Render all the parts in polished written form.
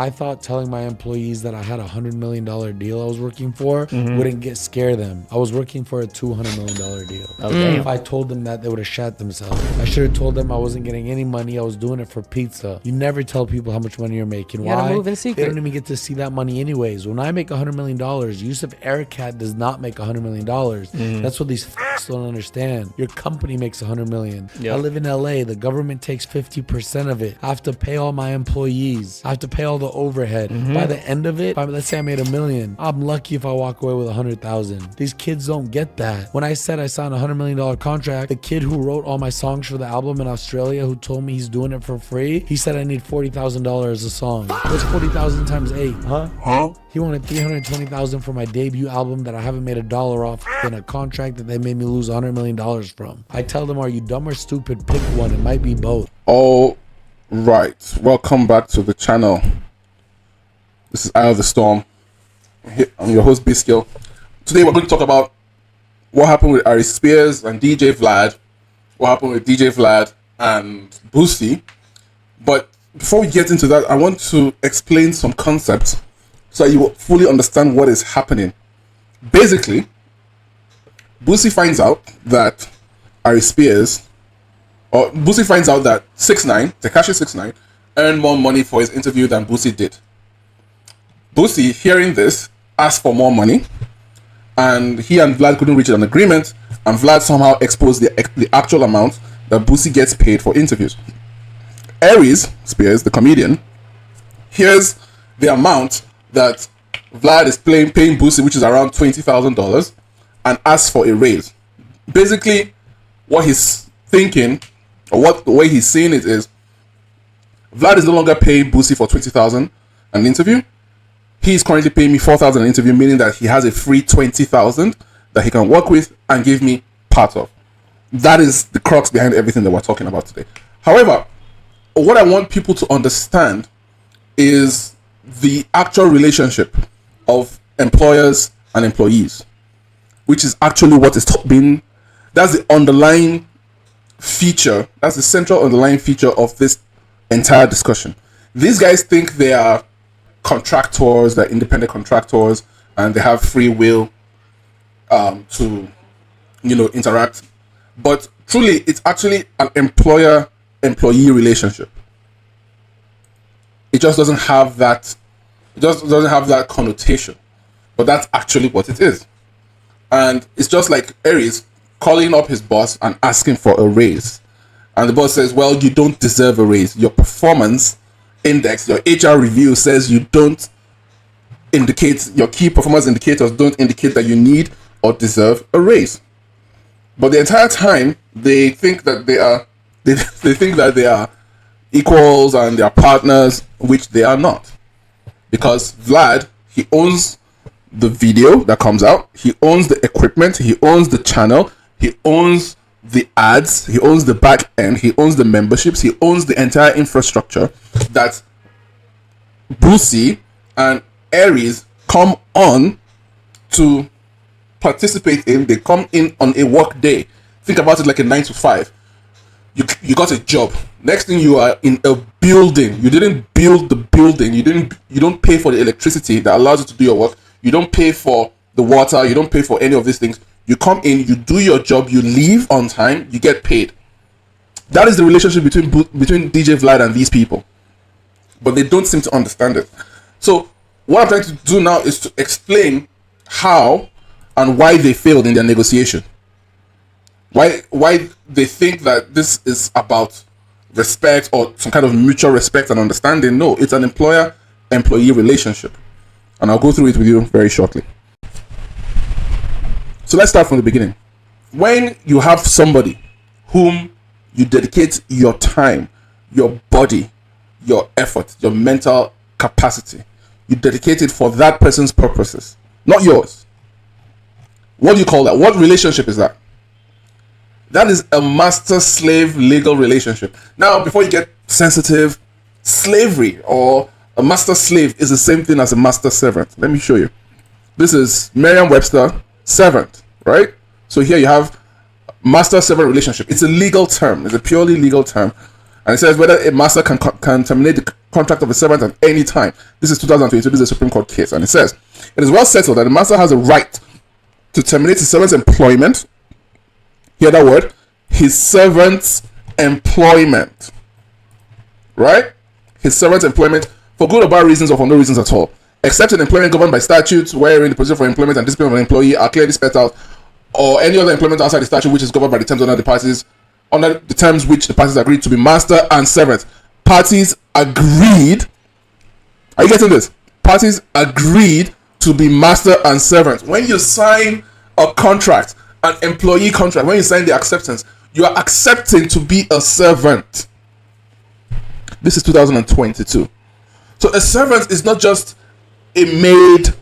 I thought telling my employees that I had $100 million deal I was working for wouldn't scare them. I was working for a $200 million deal. Okay. If I told them that, they would have shat themselves. I should have told them I wasn't getting any money. I was doing it for pizza. You never tell people how much money you're making. You gotta Why? move in secret. They don't even get to see that money anyways. When I make $100 million, Yusuf Ericat does not make $100 million. That's what these f***s don't understand. Your company makes $100 million. Yep. I live in LA. The government takes 50% of it. I have to pay all my employees. I have to pay all the overhead. By the end of it, let's say I made $1 million. I'm lucky if I walk away with 100,000. These kids don't get that. When I said I signed a $100 million contract, the kid who wrote all my songs for the album in Australia, who told me he's doing it for free, he said I need $40,000 a song. What's 40,000 times 8? Huh? He wanted $320,000 for my debut album that I haven't made $1 off in a contract that they made me lose $100 million from. I tell them, are you dumb or stupid? Pick one. It might be both. All right. Welcome back to the channel. This is Eye of the Storm. I'm your host, B-Skill. Today we're going to talk about what happened with Aries Spears and DJ Vlad. What happened with DJ Vlad and Boosie. But before we get into that, I want to explain some concepts so that you will fully understand what is happening. Basically, Boosie finds out that Aries Spears, or Boosie finds out that 6ix9ine, Tekashi 6ix9ine, earned more money for his interview than Boosie did. Boosie, hearing this, asked for more money, and he and Vlad couldn't reach an agreement, and Vlad somehow exposed the actual amount that Boosie gets paid for interviews. Aries Spears, the comedian, hears the amount that Vlad is paying Boosie, which is around $20,000, and asks for a raise. Basically, what he's thinking, or the way he's seeing it is, Vlad is no longer paying Boosie for $20,000 an interview. He's currently paying me $4,000 an interview, meaning that he has a free $20,000 that he can work with and give me part of. That is the crux behind everything that we're talking about today. However, what I want people to understand is the actual relationship of employers and employees, which is actually what is being, that's the underlying feature, that's the central underlying feature of this entire discussion. These guys think they are contractors, they're independent contractors, and they have free will to, interact. But truly, it's actually an employer-employee relationship. It just doesn't have that. It just doesn't have that connotation. But that's actually what it is. And it's just like Aries calling up his boss and asking for a raise. And the boss says, well, you don't deserve a raise. Your performance index, your HR review says you don't indicate, your key performance indicators don't indicate that you need or deserve a raise. But the entire time, they think that they think that they are equals and they are partners, which they are not. Because Vlad, he owns the video that comes out, he owns the equipment, he owns the channel, he owns the ads, he owns the back end, he owns the memberships, he owns the entire infrastructure that Boosie and Aries come on to participate in. They come in on a work day. Think about it like a 9 to 5. You got a job. Next thing, you are in a building. You didn't build the building. You don't pay for the electricity that allows you to do your work. You don't pay for the water. You don't pay for any of these things. You come in, you do your job, you leave on time, you get paid. That is the relationship between DJ Vlad and these people. But they don't seem to understand it. So what I'm trying to do now is to explain how and why they failed in their negotiation. Why they think that this is about respect or some kind of mutual respect and understanding. No, it's an employer-employee relationship. And I'll go through it with you very shortly. So let's start from the beginning. When you have somebody whom you dedicate your time, your body, your effort, your mental capacity, you dedicate it for that person's purposes, not yours. What do you call that? What relationship is that? That is a master-slave legal relationship. Now, before you get sensitive, slavery or a master-slave is the same thing as a master-servant. Let me show you. This is Merriam-Webster servant, right? So here you have master-servant relationship. It's a legal term. It's a purely legal term. And it says whether a master can terminate the contract of a servant at any time. This is 2022. This is a Supreme Court case. And it says, it is well settled that the master has a right to terminate his servant's employment. Hear that word? His servant's employment. Right? His servant's employment for good or bad reasons or for no reasons at all. Except in employment governed by statutes wherein the procedure for employment and discipline of an employee are clearly spelled out, or any other employment outside the statute which is governed by the terms under the terms which the parties agreed to be master and servant. Parties agreed. Are you getting this? Parties agreed to be master and servant. When you sign a contract, an employee contract, when you sign the acceptance, you are accepting to be a servant. This is 2022. So a servant is not just a maid.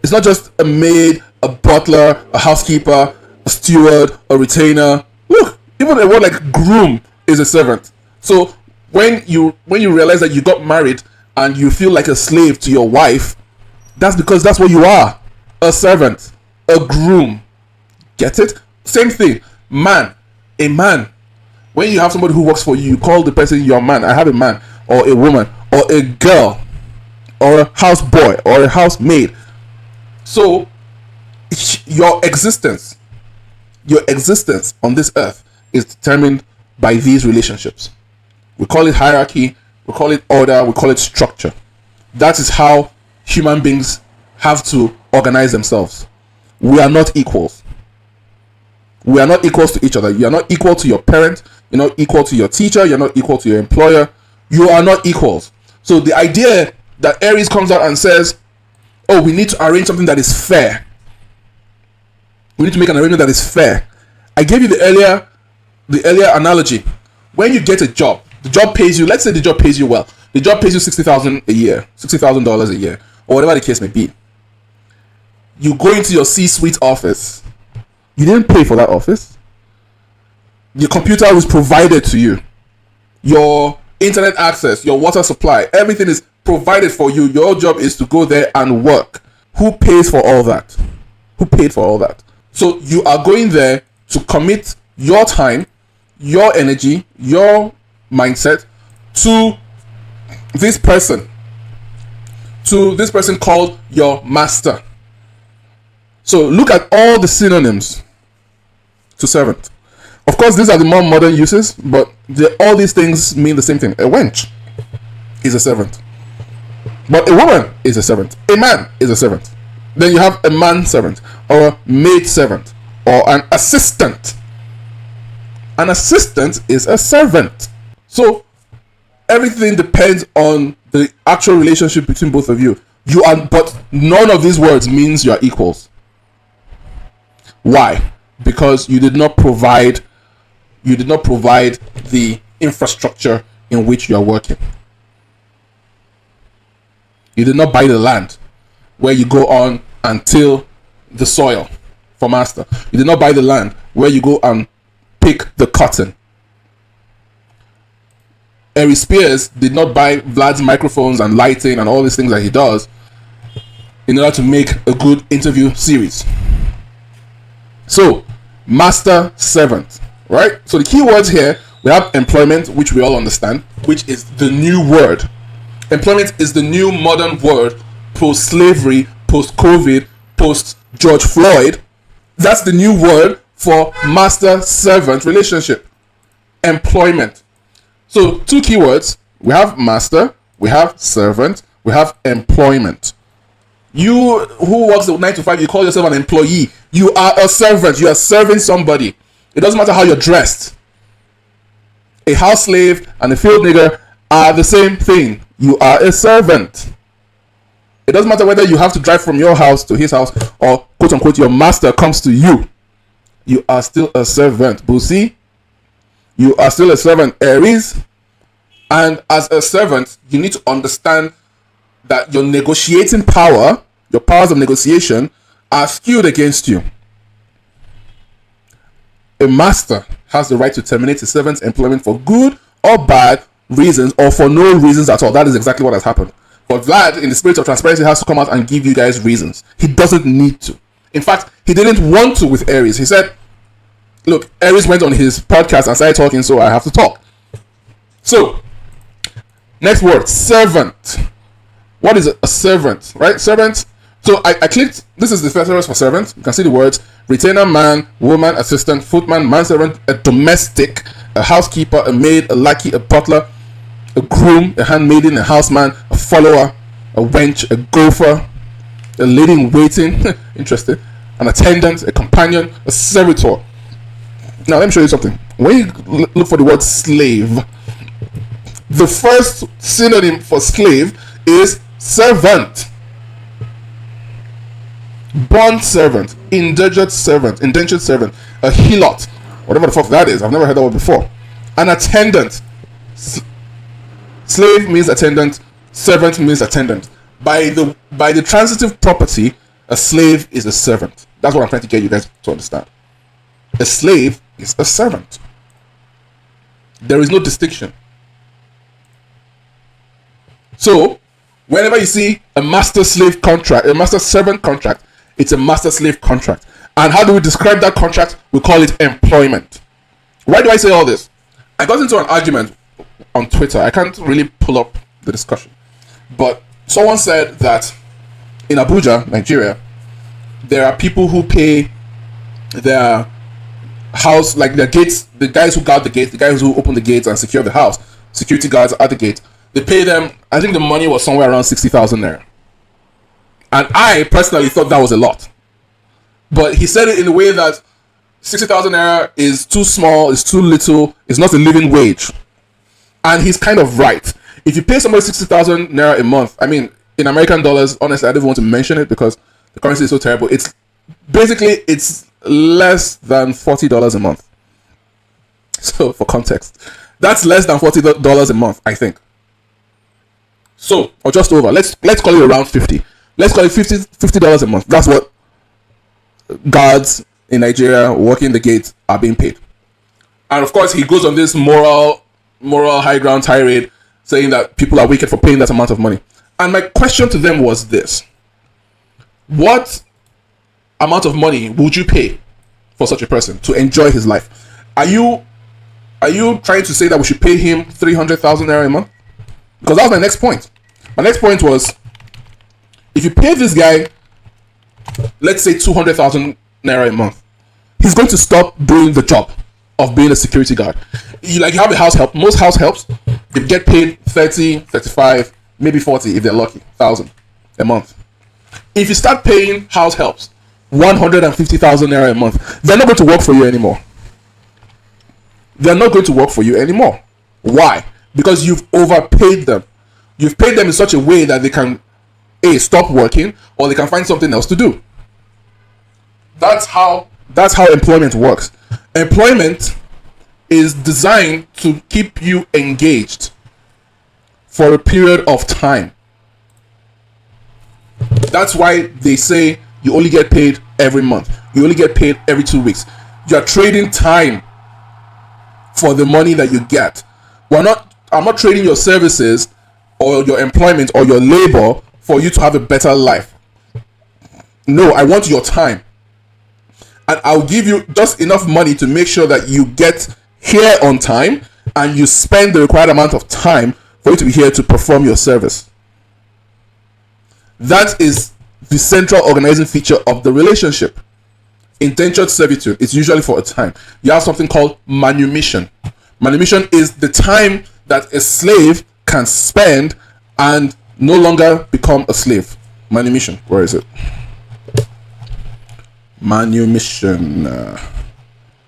It's not just a maid, a butler, a housekeeper, a steward, a retainer. Look, even a word like groom is a servant. So when you realize that you got married and you feel like a slave to your wife, that's because that's what you are. A servant, a groom. Get it? Same thing. Man, a man. When you have somebody who works for you, you call the person your man. I have a man or a woman or a girl or a houseboy or a housemaid. So your existence on this earth is determined by these relationships. We call it hierarchy, we call it order, we call it structure. That is how human beings have to organize themselves. We are not equals. We are not equals to each other. You are not equal to your parent. You're not equal to your teacher. You're not equal to your employer. You are not equals. So the idea that Aries comes out and says, oh, we need to arrange something that is fair. We need to make an arrangement that is fair. I gave you the earlier analogy. When you get a job, the job pays you, let's say the job pays you well. The job pays you $60,000 a year, $60,000 a year, or whatever the case may be. You go into your C-suite office. You didn't pay for that office. Your computer was provided to you. Your internet access, your water supply, everything is provided for you. Your job is to go there and work. Who pays for all that? Who paid for all that? So you are going there to commit your time, your energy, your mindset to this person called your master. So look at all the synonyms to servant. Of course, these are the more modern uses, but all these things mean the same thing. A wench is a servant, but a woman is a servant. A man is a servant. Then you have a man servant, or a maid servant, or an assistant. An assistant is a servant. So everything depends on the actual relationship between both of you. But none of these words means you are equals. Why? Because you did not provide the infrastructure in which you are working. You did not buy the land where you go on and till the soil for master. You did not buy the land where you go and pick the cotton. Aries Spears did not buy Vlad's microphones and lighting and all these things that he does in order to make a good interview series. So, master, servant, right? So the key words here, we have employment, which we all understand, which is the new word. Employment is the new modern word post-slavery, post-COVID, post-George Floyd. That's the new word for master-servant relationship. Employment. So two keywords. We have master, we have servant, we have employment. You who works 9 to 5, you call yourself an employee. You are a servant. You are serving somebody. It doesn't matter how you're dressed. A house slave and a field nigger are the same thing. You are a servant. It doesn't matter whether you have to drive from your house to his house or quote unquote your master comes to you. You are still a servant. Busi, you are still a servant, Aries. And as a servant, you need to understand that your negotiating power, your powers of negotiation, are skewed against you. A master has the right to terminate his servant's employment for good or bad reasons, or for no reasons at all. That is exactly what has happened. But Vlad, in the spirit of transparency, has to come out and give you guys reasons. He doesn't need to. In fact, he didn't want to with Aries. He said, look, Aries went on his podcast and started talking, so I have to talk. So, next word, servant. What is a servant, right? Servant. So I clicked, this is the thesaurus for servant. You can see the words: retainer, man, woman, assistant, footman, manservant, a domestic, a housekeeper, a maid, a lackey, a butler, a groom, a handmaiden, a houseman, a follower, a wench, a gopher, a lady in waiting, interesting, an attendant, a companion, a servitor. Now let me show you something. When you look for the word slave, the first synonym for slave is servant. Bond servant, indentured servant, a helot, whatever the fuck that is. I've never heard that word before. An attendant. Slave means attendant, servant means attendant. By the transitive property, a slave is a servant. That's what I'm trying to get you guys to understand. A slave is a servant. There is no distinction. So, whenever you see a master-slave contract, a master-servant contract, it's a master-slave contract. And how do we describe that contract? We call it employment. Why do I say all this? I got into an argument on Twitter. I can't really pull up the discussion. But someone said that in Abuja, Nigeria, there are people who pay their house, like their gates, the guys who guard the gate, the guys who open the gates and secure the house, security guards at the gate, they pay them, I think the money was somewhere around 60,000 naira. And I personally thought that was a lot. But he said it in a way that 60,000 naira is too small, is too little, is not a living wage. And he's kind of right. If you pay somebody 60,000 naira a month, I mean, in American dollars, honestly, I don't even want to mention it because the currency is so terrible. It's basically, it's less than $40 a month. So, for context, that's less than $40 a month, I think. So, or just over. Let's call it around 50. Let's call it $50 a month. That's what guards in Nigeria working the gate are being paid. And of course, he goes on this moral high ground tirade saying that people are wicked for paying that amount of money. And my question to them was this: what amount of money would you pay for such a person to enjoy his life? Are you trying to say that we should pay him 300,000 naira a month? Because that was my next point. My next point was, if you pay this guy, let's say 200,000 naira a month, he's going to stop doing the job of being a security guard. You have a house help. Most house helps, they get paid 30, 35, maybe 40 if they're lucky, 1,000 a month. If you start paying house helps 150,000 naira a month, they're not going to work for you anymore. They're not going to work for you anymore. Why? Because you've overpaid them. You've paid them in such a way that they can stop working, or they can find something else to do. That's how employment works. Employment is designed to keep you engaged for a period of time. That's why they say you only get paid every month. You only get paid every 2 weeks. You're trading time for the money that you get. I'm not trading your services or your employment or your labor for you to have a better life. No, I want your time. And I'll give you just enough money to make sure that you get here on time and you spend the required amount of time for you to be here to perform your service. That is the central organizing feature of the relationship. Indentured servitude is usually for a time. You have something called manumission. Manumission is the time that a slave can spend and no longer become a slave. Manumission. Where is it? Manumission.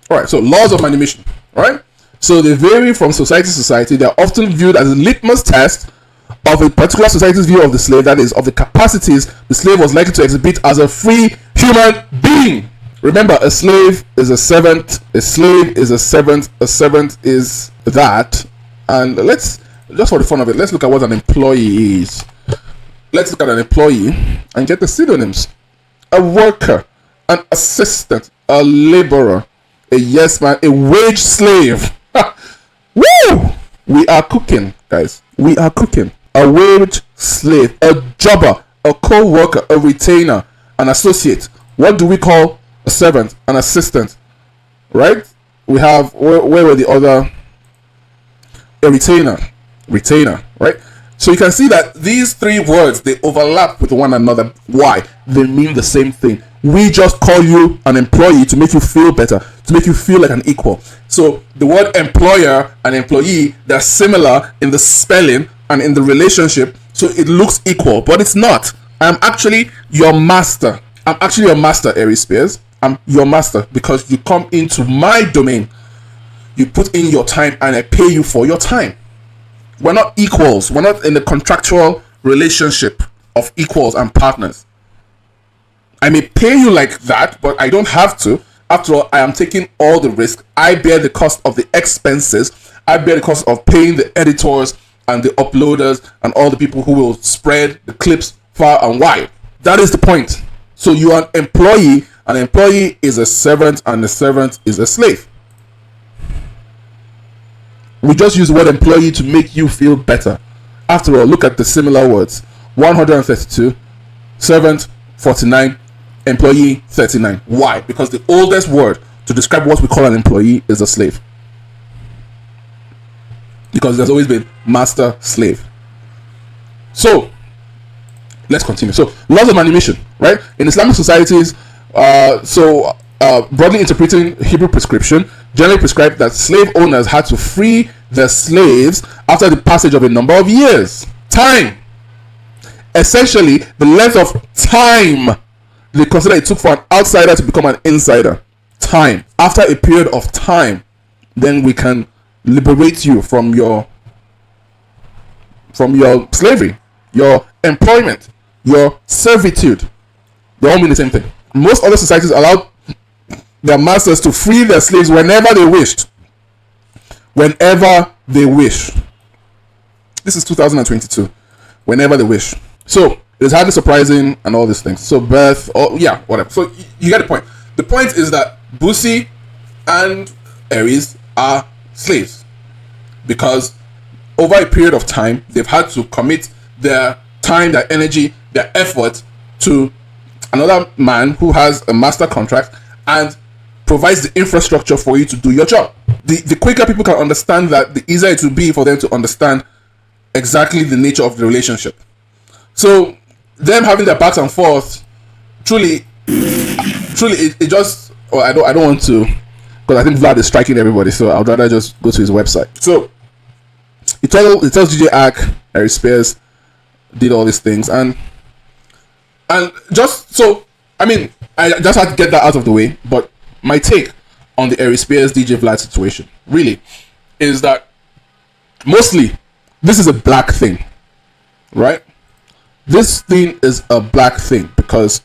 Alright, so laws of manumission. Alright? So they vary from society to society. They are often viewed as a litmus test of a particular society's view of the slave, that is, of the capacities the slave was likely to exhibit as a free human being. Remember, a slave is a servant, a slave is a servant is that. And let's, just for the fun of it, let's look at what an employee is. Let's look at an employee and get the synonyms. A worker, an assistant, a laborer, a yes man, a wage slave. Woo! We are cooking, guys. We are cooking. A wage slave, a jobber, a co-worker, a retainer, an associate. What do we call a servant, an assistant? Right? We have, where were the other? a retainer, right? So you can see that these three words, they overlap with one another. Why? They mean the same thing. We just call you an employee to make you feel better, to make you feel like an equal. So the word employer and employee, they're similar in the spelling and in the relationship, so it looks equal, but it's not. I'm actually your master. I'm actually your master, Aries Spears. I'm your master because you come into my domain. You put in your time and I pay you for your time. We're not equals. We're not in the contractual relationship of equals and partners. I may pay you like that, but I don't have to. After all, I am taking all the risk. I bear the cost of the expenses. I bear the cost of paying the editors and the uploaders and all the people who will spread the clips far and wide. That is the point. So you are an employee. An employee is a servant, and a servant is a slave. We just use the word employee to make you feel better. After all, look at the similar words. 132, servant 49, employee 39. Why? Because the oldest word to describe what we call an employee is a slave. Because there's always been master, slave. So, let's continue. So, laws of manumission, right? In Islamic societies, broadly interpreting Hebrew prescription, generally prescribed that slave owners had to free their slaves after the passage of a number of years. Time. Essentially, the length of time they consider it took for an outsider to become an insider. Time. After a period of time, then we can liberate you from your slavery, your employment, your servitude. They all mean the same thing. Most other societies allowed their masters to free their slaves whenever they wished. Whenever they wish. This is 2022. Whenever they wish. So, it's hardly surprising and all these things. So, birth, or yeah, whatever. So, you get the point. The point is that Busi and Aries are slaves. Because over a period of time, they've had to commit their time, their energy, their effort to another man who has a master contract and provides the infrastructure for you to do your job. The quicker people can understand that, the easier it will be for them to understand exactly the nature of the relationship. So them having their backs and forth, truly it just, I don't want to, because I think Vlad is striking everybody, so I'd rather just go to his website. So it tells DJ Aries Spears did all these things, and just so, I mean, I just had to get that out of the way. But my take on the Aries Spears DJ Vlad situation really is that mostly this is a black thing, right? This thing is a black thing because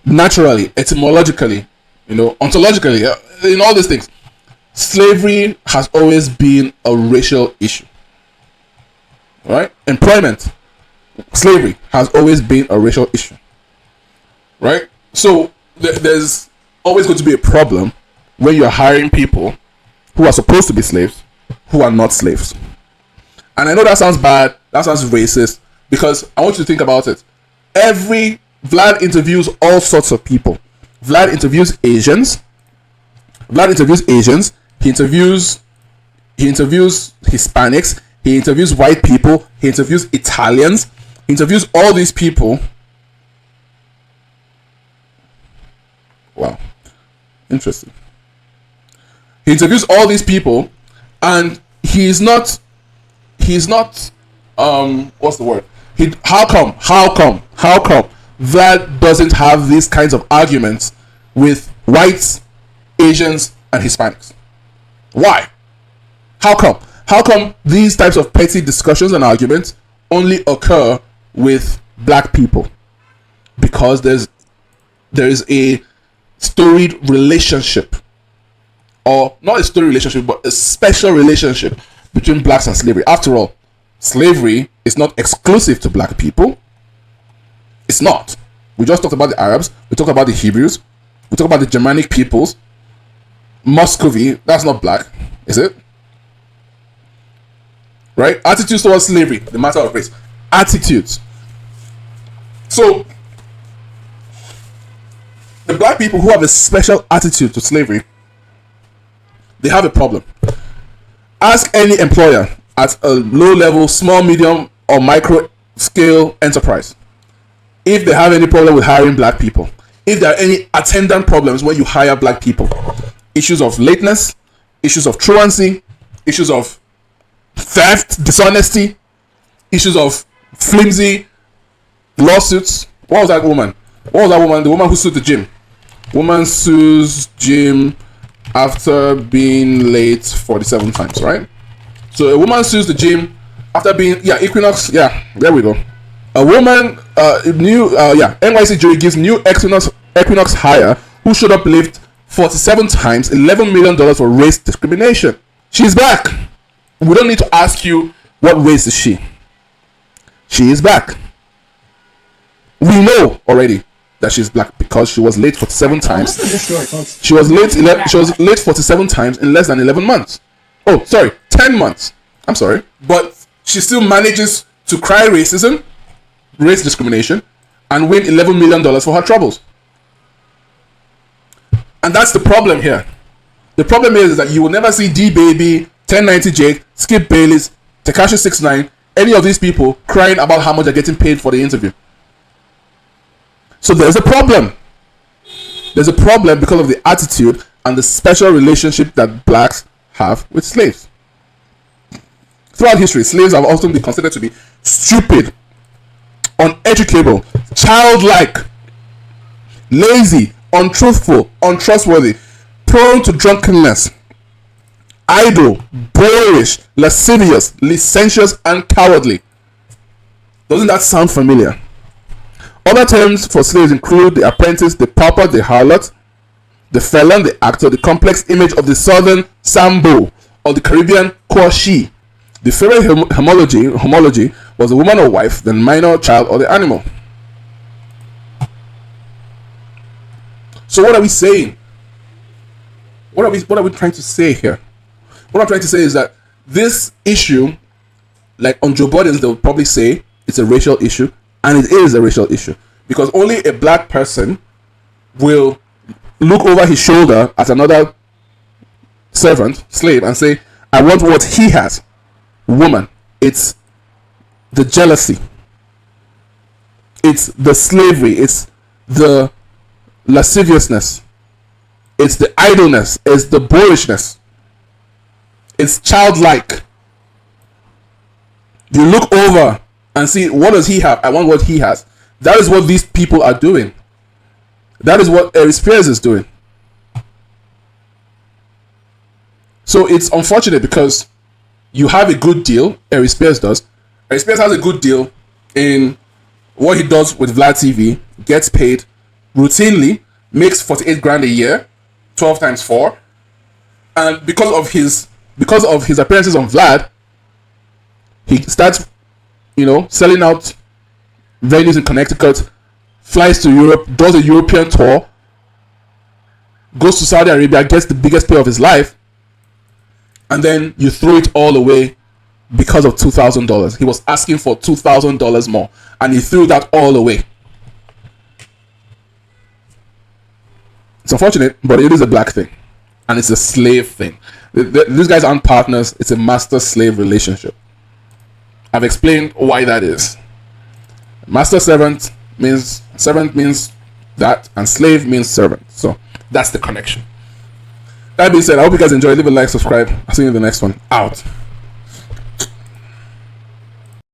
naturally, etymologically, ontologically, in all these things, slavery has always been a racial issue, right? Employment, slavery has always been a racial issue, right? So there's always going to be a problem when you're hiring people who are supposed to be slaves who are not slaves. And I know that sounds bad, that sounds racist, because I want you to think about it. Vlad interviews all sorts of people. Vlad interviews Asians. He interviews Hispanics. He interviews white people. He interviews Italians. He interviews all these people. Wow. Interesting. He interviews all these people, and he's not what's the word? How come Vlad doesn't have these kinds of arguments with whites, Asians, and Hispanics? Why? How come these types of petty discussions and arguments only occur with black people? Because there is a storied relationship, or not a storied relationship, but a special relationship between blacks and slavery. After all, slavery is not exclusive to black people. It's not. We just talked about the Arabs. We talked about the Hebrews. We talked about the Germanic peoples. Muscovy, that's not black, is it? Right? Attitudes towards slavery, the matter of race. Attitudes. So, the black people who have a special attitude to slavery, they have a problem. Ask any employer at a low level, small, medium, or micro scale enterprise, if they have any problem with hiring black people, if there are any attendant problems when you hire black people, issues of lateness, issues of truancy, issues of theft, dishonesty, issues of flimsy lawsuits. What was that woman? The woman who sued the gym. Woman sues gym after being late 47 times, right? So a woman sues the gym after being, Equinox, there we go. A woman, NYC jury gives new Equinox hire who showed up late 47 times, $11 million for race discrimination. She's back. We don't need to ask you what race is she. She is back. We know already that she's black because she was late 47 times. She was late 47 times in less than 11 months. Oh, sorry, 10 months. I'm sorry. But she still manages to cry racism, race discrimination, and win $11 million for her troubles. And that's the problem here. The problem is that you will never see D-Baby, 1090 Jake, Skip Bayless, Tekashi 69, any of these people crying about how much they're getting paid for the interview. So there's a problem. There's a problem because of the attitude and the special relationship that blacks have with slaves. Throughout history, slaves have often been considered to be stupid, uneducable, childlike, lazy, untruthful, untrustworthy, prone to drunkenness, idle, boorish, lascivious, licentious, and cowardly. Doesn't that sound familiar? Other terms for slaves include the apprentice, the pauper, the harlot, the felon, the actor, the complex image of the southern Sambo, or the Caribbean Kwashi. The favorite homology was the woman or wife, the minor child, or the animal. So what are we saying? What are we trying to say here? What I'm trying to say is that this issue, like on Joe Biden's, they'll probably say it's a racial issue, and it is a racial issue because only a black person will look over his shoulder at another servant, slave, and say, I want what he has. Woman, it's the jealousy, it's the slavery, it's the lasciviousness, it's the idleness, it's the boorishness, it's childlike. You look over and see, what does he have? I want what he has. That is what these people are doing. That is what Aries Spears is doing. So it's unfortunate because you have a good deal, Aries Spears does. Aries Spears has a good deal in what he does with Vlad TV, gets paid routinely, makes 48 grand a year, 12 times 4. And because of his appearances on Vlad, he starts, selling out venues in Connecticut, flies to Europe, does a European tour, goes to Saudi Arabia, gets the biggest pay of his life, and then you throw it all away because of $2,000. He was asking for $2,000 more, and he threw that all away. It's unfortunate, but it is a black thing, and it's a slave thing. These guys aren't partners. It's a master-slave relationship. I've explained why that is. Master-servant means that, and slave means servant. So that's the connection. That being said, I hope you guys enjoy. Leave a like, subscribe. I'll see you in the next one. Out.